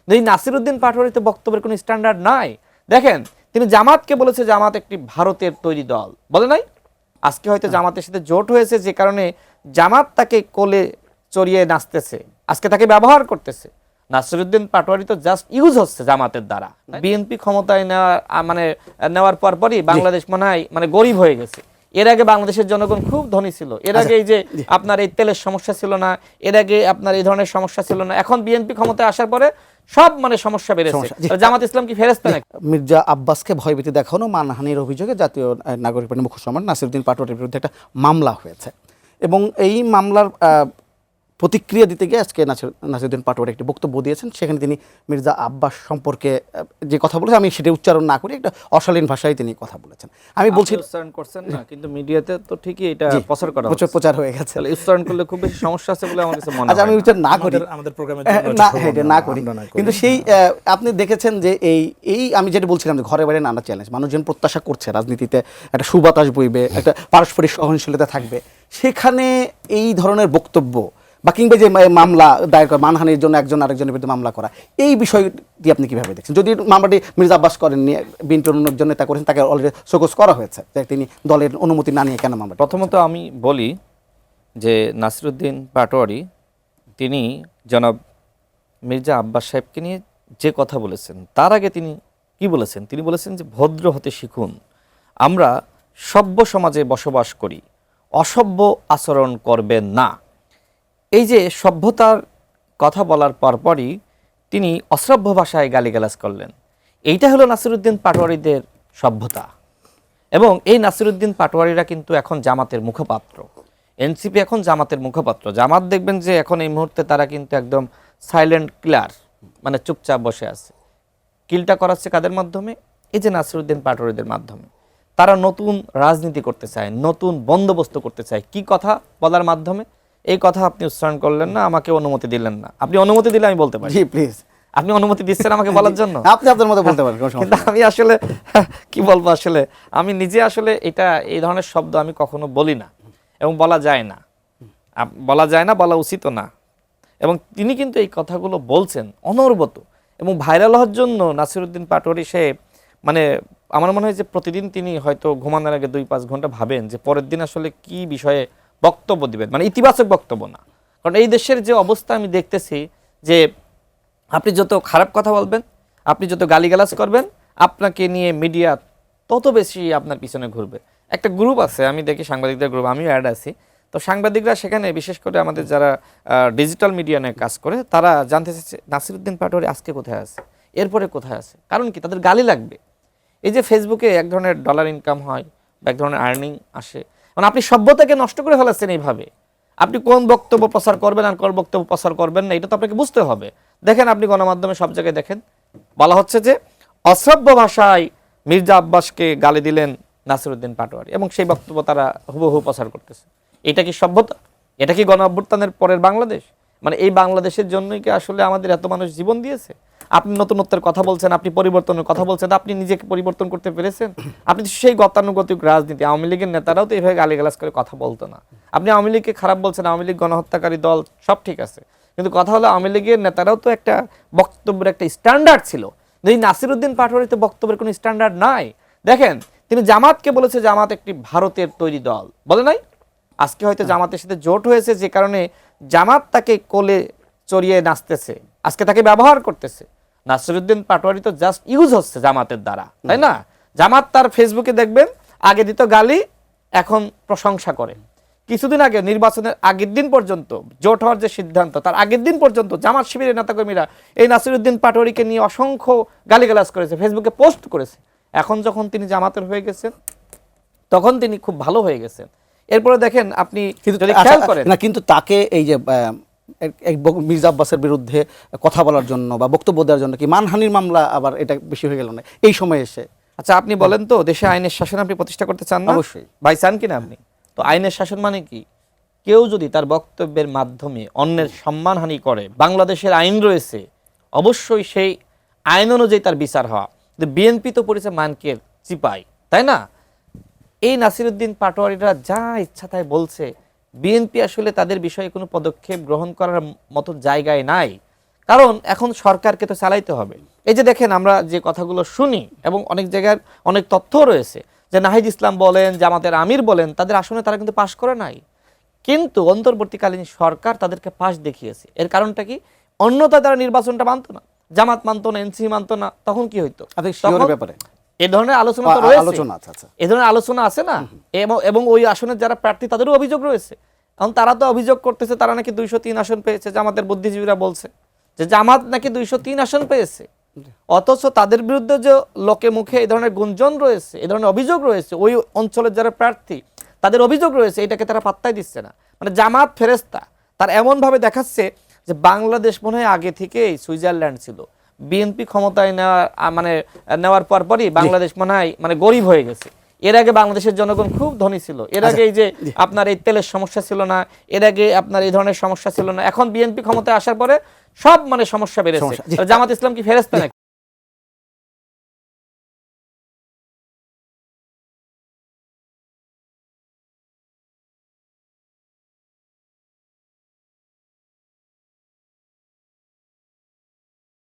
এই নাসিরউদ্দিন পাটোয়ারিতে বক্তব্যের কোনো স্ট্যান্ডার্ড নাই। দেখেন তিনি জামাতকে বলেছে জামাত একটি ভারতের তৈরি দল, বলে নাই? আজকে হয়তো জামাতের সাথে জোট হয়েছে যে কারণে জামাত তাকে কোলে চড়িয়ে নাচতেছে, আজকে তাকে ব্যবহার করতেছে। নাসিরউদ্দিন পাটোয়ারি তো জাস্ট ইউজ হচ্ছে জামাতের দ্বারা। বিএনপি ক্ষমতায় নেওয়ার পরই বাংলাদেশ মনে হয় মানে গরিব হয়ে গেছে। এর আগে বাংলাদেশের জনগণ খুব ধনী ছিল, এর আগে এই যে আপনার এই তেলের সমস্যা ছিল না, এর আগে আপনার এই ধরনের সমস্যা ছিল না। এখন বিএনপি ক্ষমতায় আসার পরে সব মানে সমস্যা বেড়েছে। জামাত ইসলাম কি ফেরেশতা নাকি? মির্জা আব্বাসকে ভয়ভীতি দেখানো, মানহানির অভিযোগে জাতীয় নাগরিক পার্টির মুখ্য সম্রাট নাসিরউদ্দিন পাটোয়ারির বিরুদ্ধে একটা মামলা হয়েছে এবং এই মামলার প্রতিক্রিয়া দিতে গিয়ে আজকে নাসিরউদ্দিন পাটোয়ারি একটি বক্তব্য দিয়েছেন। সেখানে তিনি মির্জা আব্বাস সম্পর্কে যে কথা বলেছেন, আমি সেটা উচ্চারণ না করি, একটা অশালীন ভাষায় তিনি কথা বলেছেন। আমি বলছি উচ্চারণ করছেন না, কিন্তু মিডিয়াতে তো ঠিকই এটা প্রচার করা হচ্ছে, প্রচার হয়ে গেছে। তাহলে উচ্চারণ করলে খুব বেশি সমস্যা আছে বলে আমার কাছে মনে হয়। আচ্ছা, আমি উচ্চারণ না করি, আমাদের প্রোগ্রামে না করি, কিন্তু সেই আপনি দেখেছেন যে এই আমি যেটা বলছিলাম যে ঘরে বাইরে নানা চ্যালেঞ্জ, মানুষজন প্রত্যাশা করছে রাজনীতিতে একটা সুবাতাস বইবে, একটা পারস্পরিক সহনশীলতা থাকবে। সেখানে এই ধরনের বক্তব্য বা কিংবা যে মামলা দায়ের করা, মানহানির জন্য একজন আরেকজনের বিরুদ্ধে মামলা করা, এই বিষয়টি আপনি কিভাবে দেখছেন? যদি মামলাটি মির্জা আব্বাস করেননি, বিএনপির অন্যজন নেতা করেছেন, তাকে অলরেডি শোকজ করা হয়েছে যে তিনি দলের অনুমতি না নিয়ে কেন মামলা? প্রথমত আমি বলি যে নাসিরউদ্দিন পাটোয়ারি তিনি জনাব মির্জা আব্বাস সাহেবকে নিয়ে যে কথা বলেছেন, তার আগে তিনি কি বলেছেন? তিনি বলেছেন যে ভদ্র হতে শিখুন, আমরা সভ্য সমাজে বসবাস করি, অসভ্য আচরণ করবেন না। এই যে সভ্যতার কথা বলার পরপরই তিনি অশ্রাব্য ভাষায় গালিগালাজ করলেন। এইটা হলো নাসিরউদ্দিন পাটোয়ারিদের সভ্যতা। এবং এই নাসিরউদ্দিন পাটোয়ারিরা কিন্তু এখন জামাতের মুখপাত্র, এনসিপি এখন জামাতের মুখপাত্র। জামাত দেখবেন যে এখন এই মুহূর্তে তারা কিন্তু একদম সাইলেন্ট কিলার, মানে চুপচাপ বসে আছে। কিলটা করাচ্ছে কাদের মাধ্যমে? এই যে নাসিরউদ্দিন পাটোয়ারিদের মাধ্যমে। তারা নতুন রাজনীতি করতে চায়, নতুন বন্দোবস্ত করতে চায়। কি কথা বলার মাধ্যমে? এই কথা আপনি উচ্চারণ করলেন না, আমাকে অনুমতি দিলেন না। আপনি অনুমতি দিলে আমি বলতে পারি। জি প্লিজ, আপনি অনুমতি দিচ্ছেন আমাকে বলার জন্য? আপনি আপনার মতো বলতে পারেন, কিন্তু আমি আসলে কি বলবো, আসলে আমি নিজে আসলে এটা এই ধরনের শব্দ আমি কখনো বলি না এবং বলা যায় না, বলা উচিতও না। এবং তিনি কিন্তু এই কথাগুলো বলছেন অনবরত এবং ভাইরাল হওয়ার জন্য নাসিরউদ্দিন পাটোয়ারি সে মানে আমার মনে হয় যে প্রতিদিন তিনি হয়তো ঘুমানোর আগে 2-5 ঘন্টা ভাবেন যে পরের দিন আসলে কি বিষয়ে বক্তব্য দিবেন, মানে ইতিবাচক বক্তব্য না। কারণ এই দেশের যে অবস্থা আমি দেখতেছি যে আপনি যত খারাপ কথা বলবেন, আপনি যত গালিগালাজ করবেন, আপনাকে নিয়ে মিডিয়া তত বেশি আপনার পিছনে ঘুরবে। একটা গ্রুপ আছে, আমি দেখি সাংবাদিকদের গ্রুপ, আমিও অ্যাড আছি। তো সাংবাদিকরা সেখানে বিশেষ করে আমাদের যারা ডিজিটাল মিডিয়া নিয়ে কাজ করে, তারা জানতে চাইছে নাসিরউদ্দিন পাটোয়ারি আজকে কোথায় আছে, এরপরে কোথায় আছে। কারণ কি? তাদের গালি লাগবে। এই যে ফেসবুকে এক ধরনের ডলার ইনকাম হয় বা এক ধরনের আর্নিং আসে, মানে আপনি সভ্যতাকে নষ্ট করে ফেলাচ্ছেন এইভাবে। আপনি কোন বক্তব্য প্রচার করবেন আর কোন বক্তব্য প্রচার করবেন না, এটা তো আপনাকে বুঝতে হবে। দেখেন আপনি গণমাধ্যমে সব জায়গায় দেখেন বলা হচ্ছে যে অশ্রাব্য ভাষায় মির্জা আব্বাসকে গালি দিলেন নাসিরউদ্দিন পাটোয়ারি, এবং সেই বক্তব্য তারা হুবহু প্রচার করতেছে। এটা কি সভ্যতা? এটা কি গণ অভ্যুত্থানের পরের বাংলাদেশ? মানে এই বাংলাদেশের জন্যই কি আসলে আমাদের এত মানুষ জীবন দিয়েছে? আপনি নতুনত্বের কথা বলছেন, আপনি পরিবর্তনের কথা বলছেন, আপনি নিজেকে পরিবর্তন করতে পেরেছেন? আপনি সেই গতানুগতিক রাজনীতি, আওয়ামী লীগের নেতারাও তো এইভাবে গালিগালাজ করে কথা বলতো না। আপনি আওয়ামী লীগকে খারাপ বলছেন, আওয়ামী লীগ গণহত্যাকারী দল, সব ঠিক আছে, কিন্তু কথা হলো আওয়ামী লীগের নেতারাও তো একটা বক্তব্যের একটা স্ট্যান্ডার্ড ছিল। এই নাসিরউদ্দিন পাটোয়ারিতে বক্তব্যের কোনো স্ট্যান্ডার্ড নাই। দেখেন তিনি জামাতকে বলেছে জামাত একটি ভারতের তৈরি দল, বলে নাই? আজকে হয়তো জামাতের সাথে জোট হয়েছে যে কারণে জামাত তাকে কোলে চড়িয়ে নাচতেছে, আজকে তাকে ব্যবহার করতেছে। নাসিরউদ্দিন পাটোয়ারি তো জাস্ট ইউজ হচ্ছে জামাতের দ্বারা, তাই না? জামাত তার ফেসবুকে দেখবেন আগে দিত গালি, এখন প্রশংসা করে। কিছুদিন আগে নির্বাচনের আগের দিন পর্যন্ত, জোট হওয়ার যে সিদ্ধান্ত তার আগের দিন পর্যন্ত জামাত শিবিরের নেতাকর্মীরা এই নাসিরউদ্দিন পাটোয়ারিকে নিয়ে অসংখ্য গালিগালাজ করেছে, ফেসবুকে পোস্ট করেছে। এখন যখন তিনি জামাতের হয়ে গেছেন, তখন তিনি খুব ভালো হয়ে গেছেন। এরপরে দেখেন আপনি যদি খেয়াল করেন না, কিন্তু তাকে এই যে মির্জা আব্বাসের বিরুদ্ধে কথা বলার জন্য বা বক্তব্য দেওয়ার জন্য কি মানহানির মামলা আবার এটা বেশি হয়ে গেল না এই সময় এসে? আচ্ছা আপনি বলেন তো, দেশে আইনের শাসন আপনি প্রতিষ্ঠা করতে চান না? অবশ্যই ভাই, চান কিনা আপনি? তো আইনের শাসন মানে কি? কেউ যদি তার বক্তব্যের মাধ্যমে অন্যের সম্মানহানি করে, বাংলাদেশের আইন রয়েছে, অবশ্যই সেই আইন অনুযায়ী তার বিচার হওয়া। বিএনপি তো পড়েছে মানকের চিপাই, তাই না? এই নাসিরউদ্দিন পাটোয়ারিরা যা ইচ্ছা তাই বলছে। বিএনপি আসলে তাদের বিষয়ে কোনো পদক্ষেপ গ্রহণ করার মতো জায়গায় নাই। কারণ এখন সরকারকে তো চালাইতে হবে। এই যে দেখেন আমরা যে কথাগুলো শুনি এবং অনেক জায়গার অনেক তথ্য রয়েছে যে নাহিদ ইসলাম বলেন, জামাতের আমির বলেন, তাদের আসনে তারা কিন্তু পাশ করে নাই, কিন্তু অন্তর্বর্তীকালীন সরকার তাদেরকে পাশ দেখিয়েছে। এর কারণটা কি? অন্যতা তারা নির্বাচনটা মানতো না, জামাত মানতো না, এনসিপি মানতো না, তখন কি হইতো? আপনি শিওরের ব্যাপারে এই ধরনের আলোচনা তো রয়েছে, আলোচনা আছে, আচ্ছা। এই ধরনের আলোচনা আছে না, এবং ওই আসনের যারা প্রার্থী তাদেরও অভিযোগ রয়েছে। এখন তারা তো অভিযোগ করতেছে তারা নাকি 203 আসন পেয়েছে, জামাতের বুদ্ধিজীবীরা বলছে যে জামাত নাকি 203 আসন পেয়েছে, অথচ তাদের বিরুদ্ধে যে লোকে মুখে এই ধরনের গুঞ্জন রয়েছে, এই ধরনের অভিযোগ রয়েছে, ওই অঞ্চলের যারা প্রার্থী তাদের অভিযোগ রয়েছে, এটাকে তারা পাত্তাই দিচ্ছে না। মানে জামাত ফেরেস্তা, তার এমন ভাবে দেখাচ্ছে যে বাংলাদেশ মনে হয় আগে থেকেই সুইজারল্যান্ড ছিল। বিএনপি ক্ষমতায় নেওয়ার পরই বাংলাদেশ মনে হয় গরিব হয়ে গেছে। এর আগে বাংলাদেশের জনগণ খুব ধনী ছিল, এর আগে এই যে আপনার এই তেলের সমস্যা ছিল না, এর আগে আপনার এই ধরনের সমস্যা ছিল না। এখন বিএনপি ক্ষমতায় আসার পরে সব সমস্যা বেড়েছে। জামাত ইসলাম কি ফেরেস্তা নাকি?